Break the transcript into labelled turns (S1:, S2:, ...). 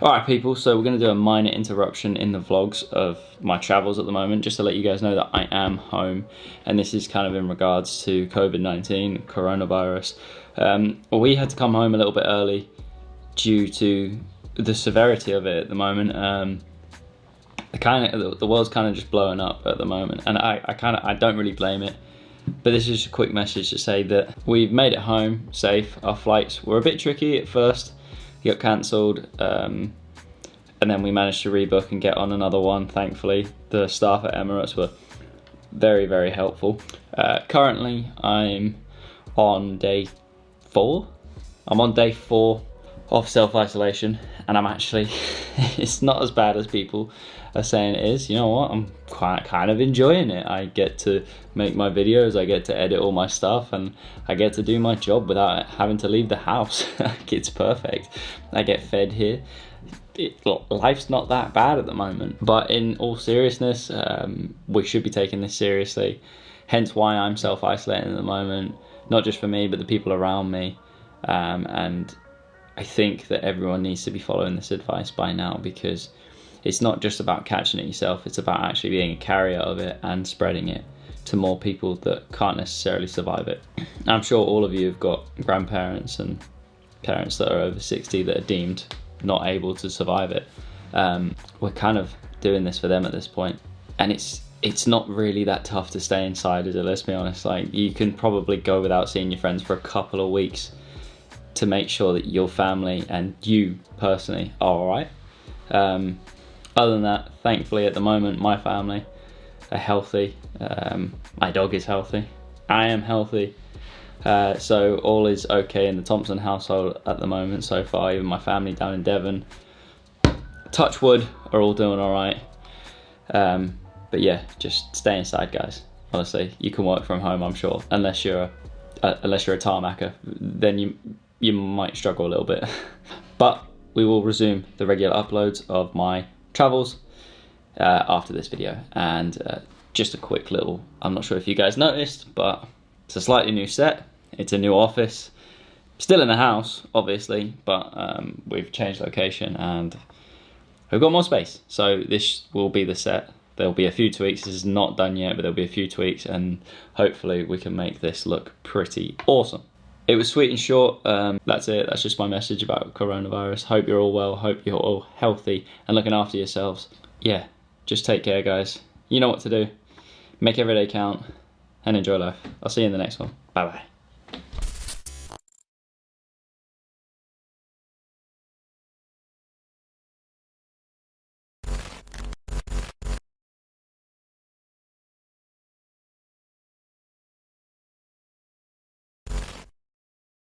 S1: Alright people, so we're going to do a minor interruption in the vlogs of my travels at the moment, just to let you guys know that I am home, and this is kind of in regards to COVID-19, coronavirus. We had to come home a little bit early due to the severity of it at the moment. The world's kind of just blowing up at the moment, and I don't really blame it. But this is just a quick message to say that we've made it home safe. Our flights were a bit tricky at first. He got cancelled, and then we managed to rebook and get on another one, thankfully. The staff at Emirates were very, very helpful. Currently, I'm on day 4. I'm on day 4 of self-isolation, and I'm actually, it's not as bad as people are saying it is. You know what, I'm kind of enjoying it. I get to make my videos, I get to edit all my stuff, and I get to do my job without having to leave the house. It's perfect. I get fed here. Life's not that bad at the moment, but in all seriousness, we should be taking this seriously, hence why I'm self-isolating at the moment, not just for me but the people around me, and I think that everyone needs to be following this advice by now, because it's not just about catching it yourself, it's about actually being a carrier of it and spreading it to more people that can't necessarily survive it. I'm sure all of you have got grandparents and parents that are over 60 that are deemed not able to survive it. We're kind of doing this for them at this point, and it's not really that tough to stay inside, is it? Let's be honest. Like, you can probably go without seeing your friends for a couple of weeks to make sure that your family and you personally are alright. Other than that, thankfully at the moment my family are healthy. My dog is healthy, I am healthy, so all is okay in the Thompson household at the moment so far. Even my family down in Devon, touch wood, are all doing alright. But yeah, just stay inside, guys. Honestly, you can work from home, I'm sure, unless you're a tarmacker, then you might struggle a little bit. But we will resume the regular uploads of my travels after this video. And just a quick little, I'm not sure if you guys noticed, but it's a slightly new set. It's a new office, still in the house obviously, but we've changed location and we've got more space. So this will be the set. There'll be a few tweaks. This is not done yet, but there'll be a few tweaks, and hopefully we can make this look pretty awesome. It was sweet and short. That's it. That's just my message about coronavirus. Hope you're all well. Hope you're all healthy and looking after yourselves. Yeah, just take care, guys. You know what to do. Make every day count and enjoy life. I'll see you in the next one. Bye bye.